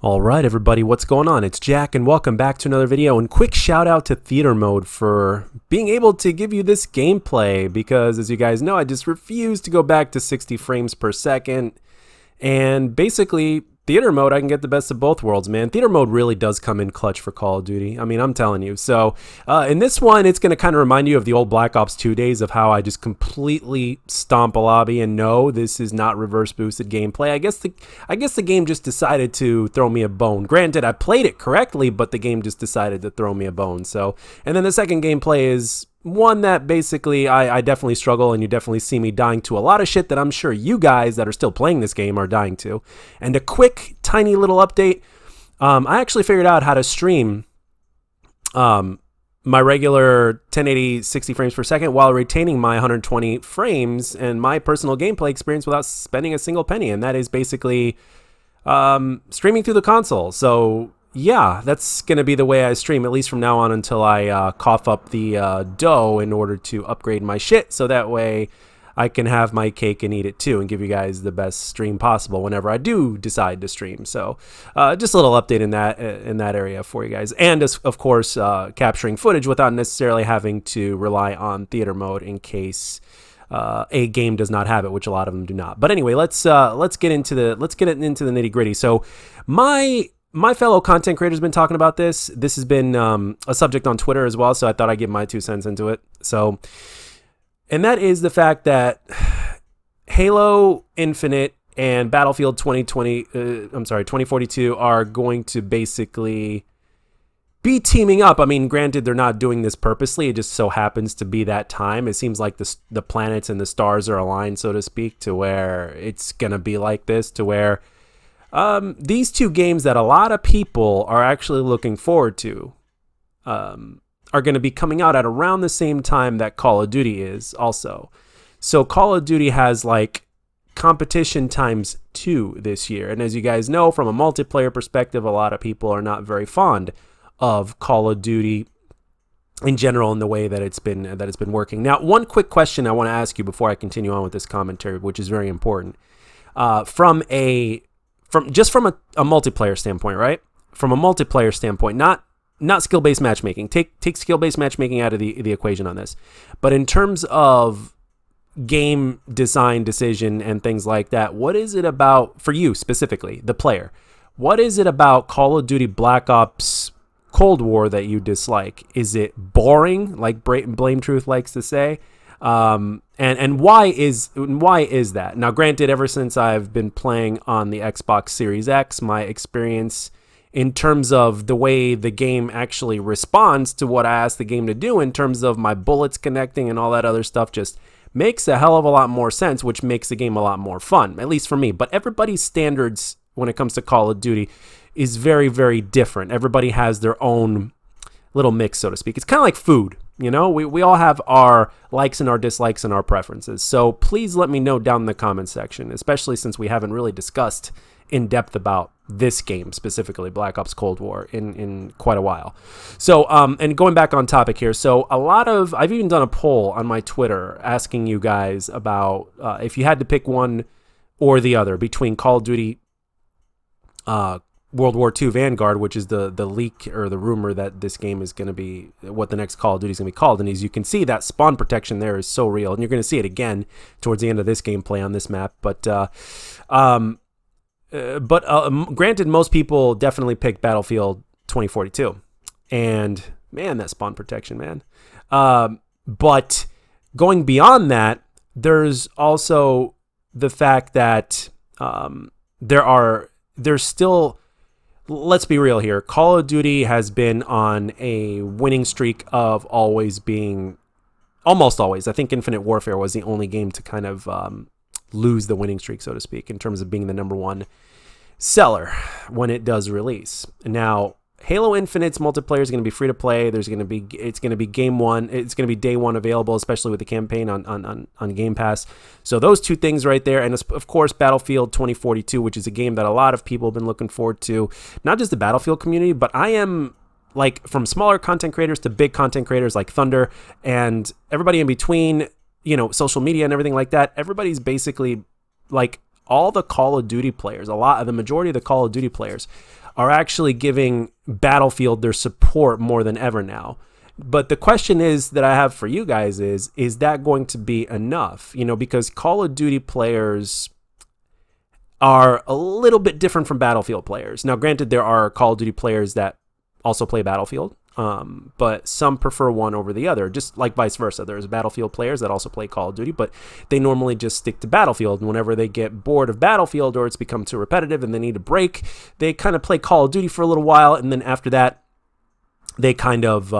All right, everybody, what's going on? It's Jack, and welcome back to another video. And quick shout out to Theater Mode for being able to give you this gameplay because, as you guys know, I just refuse to go back to 60 frames per second. And basically, Theater Mode, I can get the best of both worlds, man. Theater Mode really does come in clutch for Call of Duty. I mean, I'm telling you. So in this one, it's going to kind of remind you of the old Black Ops 2 days of how I just completely stomp a lobby. And no, this is not reverse boosted gameplay. I guess the game just decided to throw me a bone. Granted, I played it correctly, but the game just decided to throw me a bone. So, and then the second gameplay is one that basically I definitely struggle, and you definitely see me dying to a lot of shit that I'm sure you guys that are still playing this game are dying to. And a quick, tiny little update. I actually figured out how to stream my regular 1080 60 frames per second while retaining my 120 frames and my personal gameplay experience without spending a single penny. And that is basically streaming through the console. So yeah, that's going to be the way I stream, at least from now on until I cough up the dough in order to upgrade my shit. So that way I can have my cake and eat it too and give you guys the best stream possible whenever I do decide to stream. So just a little update in that area for you guys. And of course, capturing footage without necessarily having to rely on Theater Mode in case a game does not have it, which a lot of them do not. But anyway, let's get into the nitty gritty. So my fellow content creators have been talking about this. This has been a subject on Twitter as well, so I thought I'd give my 2 cents into it. So, and that is the fact that Halo Infinite and Battlefield 2042 are going to basically be teaming up. I mean, granted, they're not doing this purposely. It just so happens to be that time. It seems like the planets and the stars are aligned, so to speak, to where it's going to be like this, to where these two games that a lot of people are actually looking forward to are going to be coming out at around the same time that Call of Duty is also. So Call of Duty has like competition times 2 this year. And as you guys know, from a multiplayer perspective, a lot of people are not very fond of Call of Duty in general in the way that it's been working. Now, one quick question I want to ask you before I continue on with this commentary, which is very important. From a multiplayer standpoint, right? From a multiplayer standpoint, not skill-based matchmaking. Take skill-based matchmaking out of the equation on this. But in terms of game design decision and things like that, what is it about, for you specifically, the player, what is it about Call of Duty Black Ops Cold War that you dislike? Is it boring, like Blame Truth likes to say? And why is that? Now, granted, ever since I've been playing on the Xbox Series X, my experience in terms of the way the game actually responds to what I ask the game to do in terms of my bullets connecting and all that other stuff just makes a hell of a lot more sense, which makes the game a lot more fun, at least for me. But everybody's standards when it comes to Call of Duty is very, very different. Everybody has their own little mix, so to speak. It's kind of like food. You know, we all have our likes and our dislikes and our preferences. So please let me know down in the comment section, especially since we haven't really discussed in depth about this game specifically, Black Ops Cold War, in quite a while. So, and going back on topic here. So I've even done a poll on my Twitter asking you guys about if you had to pick one or the other between Call of Duty World War II Vanguard, which is the leak or the rumor that this game is going to be what the next Call of Duty is going to be called. And as you can see, that spawn protection there is so real. And you're going to see it again towards the end of this gameplay on this map. But granted, most people definitely pick Battlefield 2042. And man, that spawn protection, man. But going beyond that, there's also the fact that there's still... Let's be real here. Call of Duty has been on a winning streak of almost always. I think Infinite Warfare was the only game to kind of lose the winning streak, so to speak, in terms of being the number one seller when it does release. Now, Halo Infinite's multiplayer is going to be free to play. It's going to be game one. It's going to be day one available, especially with the campaign on Game Pass. So those two things right there, and of course Battlefield 2042, which is a game that a lot of people have been looking forward to. Not just the Battlefield community, but I am, like, from smaller content creators to big content creators like Thunder and everybody in between. You know, social media and everything like that. Everybody's basically like all the Call of Duty players, the majority of the Call of Duty players are actually giving Battlefield their support more than ever now. But the question is that I have for you guys is that going to be enough? Because Call of Duty players are a little bit different from Battlefield players. Now, granted, there are Call of Duty players that also play Battlefield, but some prefer one over the other, just like vice versa. There's Battlefield players that also play Call of Duty, but they normally just stick to Battlefield. And whenever they get bored of Battlefield or it's become too repetitive and they need a break, they kind of play Call of Duty for a little while, and then after that, they kind of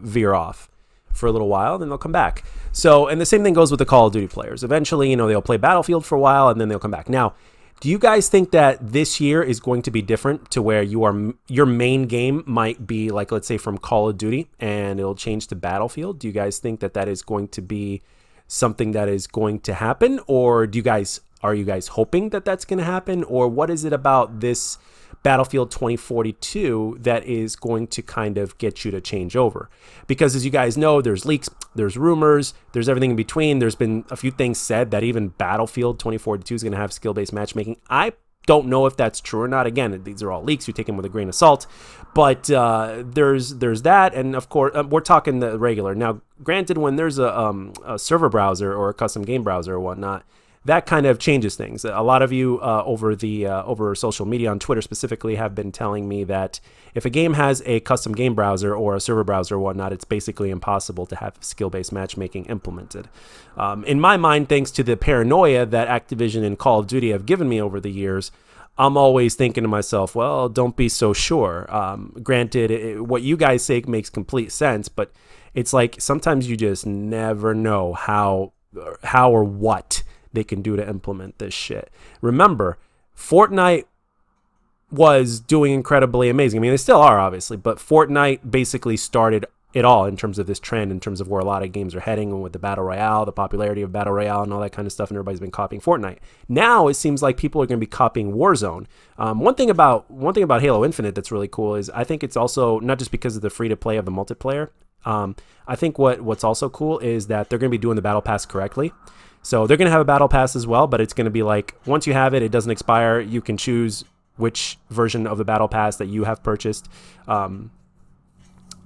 veer off for a little while, then they'll come back. So, and the same thing goes with the Call of Duty players. Eventually, they'll play Battlefield for a while and then they'll come back. Now, do you guys think that this year is going to be different to where your main game might be like, let's say, from Call of Duty and it'll change to Battlefield? Do you guys think that is going to be something that is going to happen? Or are you guys hoping that that's going to happen? Or what is it about this Battlefield 2042 that is going to kind of get you to change over? Because as you guys know, there's leaks, there's rumors, there's everything in between. There's been a few things said that even Battlefield 2042 is going to have skill-based matchmaking. I don't know if that's true or not. Again, these are all leaks. You take them with a grain of salt. But there's that, and of course, we're talking the regular. Now, granted, when there's a server browser or a custom game browser or whatnot, that kind of changes things. A lot of you over social media on Twitter specifically have been telling me that if a game has a custom game browser or a server browser or whatnot, it's basically impossible to have skill-based matchmaking implemented. In my mind, thanks to the paranoia that Activision and Call of Duty have given me over the years, I'm always thinking to myself, well, don't be so sure. Granted, what you guys say makes complete sense, but it's like sometimes you just never know how or what they can do to implement this shit. Remember, Fortnite was doing incredibly amazing. I mean, they still are, obviously, but Fortnite basically started it all in terms of this trend, in terms of where a lot of games are heading, and with the Battle Royale, the popularity of Battle Royale, and all that kind of stuff, and everybody's been copying Fortnite. Now, it seems like people are going to be copying Warzone. One thing about Halo Infinite that's really cool is I think it's also, not just because of the free-to-play of the multiplayer, I think what's also cool is that they're going to be doing the Battle Pass correctly. So they're going to have a Battle Pass as well, but it's going to be like, once you have it, it doesn't expire. You can choose which version of the Battle Pass that you have purchased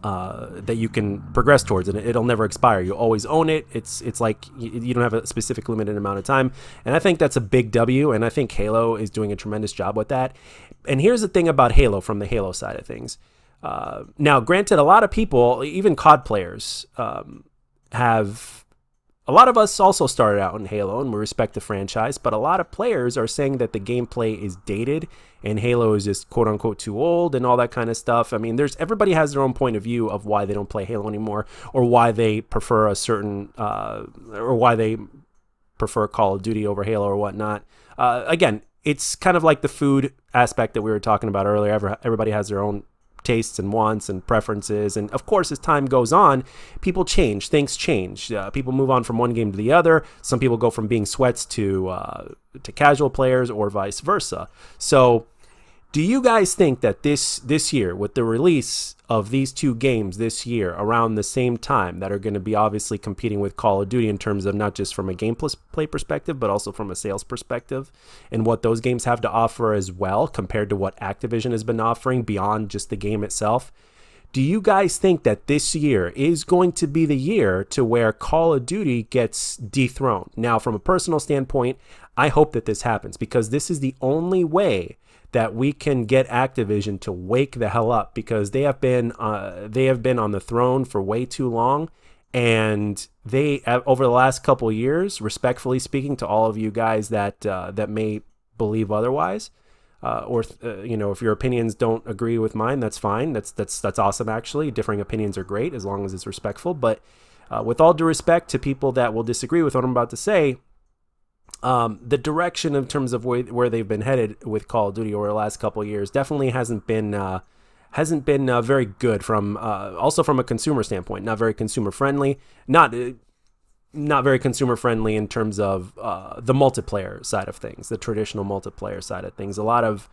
that you can progress towards, and it'll never expire. You always own it. It's like you don't have a specific limited amount of time, and I think that's a big W, and I think Halo is doing a tremendous job with that. And here's the thing about Halo from the Halo side of things. Now, granted, a lot of people, even COD players, a lot of us also started out in Halo, and we respect the franchise, but a lot of players are saying that the gameplay is dated and Halo is just quote unquote too old and all that kind of stuff. I mean, everybody has their own point of view of why they don't play Halo anymore, or why they prefer a certain, or why they prefer Call of Duty over Halo or whatnot. Again, it's kind of like the food aspect that we were talking about earlier. Everybody has their own tastes and wants and preferences, and of course, as time goes on, people change, things change, people move on from one game to the other. Some people go from being sweats to casual players, or vice versa. So do you guys think that this year, with the release of these two games this year around the same time, that are going to be obviously competing with Call of Duty in terms of not just from a gameplay perspective, but also from a sales perspective, and what those games have to offer as well, compared to what Activision has been offering beyond just the game itself? Do you guys think that this year is going to be the year to where Call of Duty gets dethroned? Now, from a personal standpoint, I hope that this happens, because this is the only way that we can get Activision to wake the hell up, because they have been on the throne for way too long, and they, over the last couple of years, respectfully speaking to all of you guys that may believe otherwise, or if your opinions don't agree with mine, that's fine. That's awesome. Actually, differing opinions are great as long as it's respectful. But with all due respect to people that will disagree with what I'm about to say, the direction in terms of where they've been headed with Call of Duty over the last couple of years definitely hasn't been very good, from also from a consumer standpoint. Not very consumer friendly. Not very consumer friendly in terms of the multiplayer side of things, the traditional multiplayer side of things. A lot of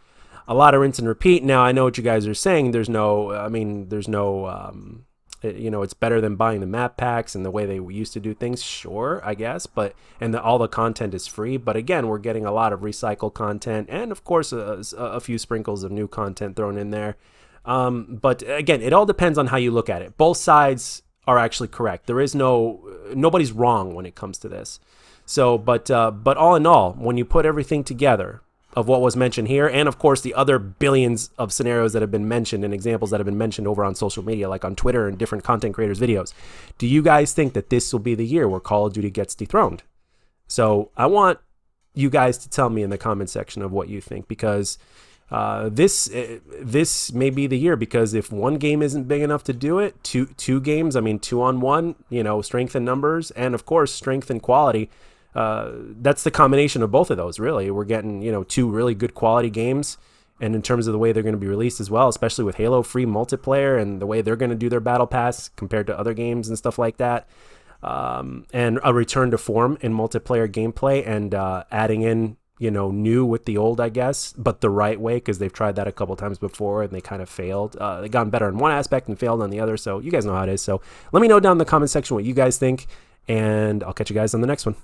rinse and repeat. Now, I know what you guys are saying. There's no It's better than buying the map packs and the way they used to do things. Sure, I guess, but all the content is free. But again, we're getting a lot of recycled content, and of course, a few sprinkles of new content thrown in there. But again, it all depends on how you look at it. Both sides are actually correct. There is nobody's wrong when it comes to this. So, but all in all, when you put everything together of what was mentioned here, and of course the other billions of scenarios that have been mentioned and examples that have been mentioned over on social media, like on Twitter and different content creators' videos, do you guys think that this will be the year where Call of Duty gets dethroned? So I want you guys to tell me in the comment section of what you think, because this may be the year, because if one game isn't big enough to do it, two games, I mean 2-on-1, strength in numbers and of course strength in quality. That's the combination of both of those, really. We're getting, two really good quality games, and in terms of the way they're going to be released as well, especially with Halo free multiplayer and the way they're going to do their battle pass compared to other games and stuff like that. And a return to form in multiplayer gameplay, and adding in, new with the old, I guess, but the right way, because they've tried that a couple times before and they kind of failed. They've gotten better in one aspect and failed on the other. So you guys know how it is. So let me know down in the comment section what you guys think, and I'll catch you guys on the next one.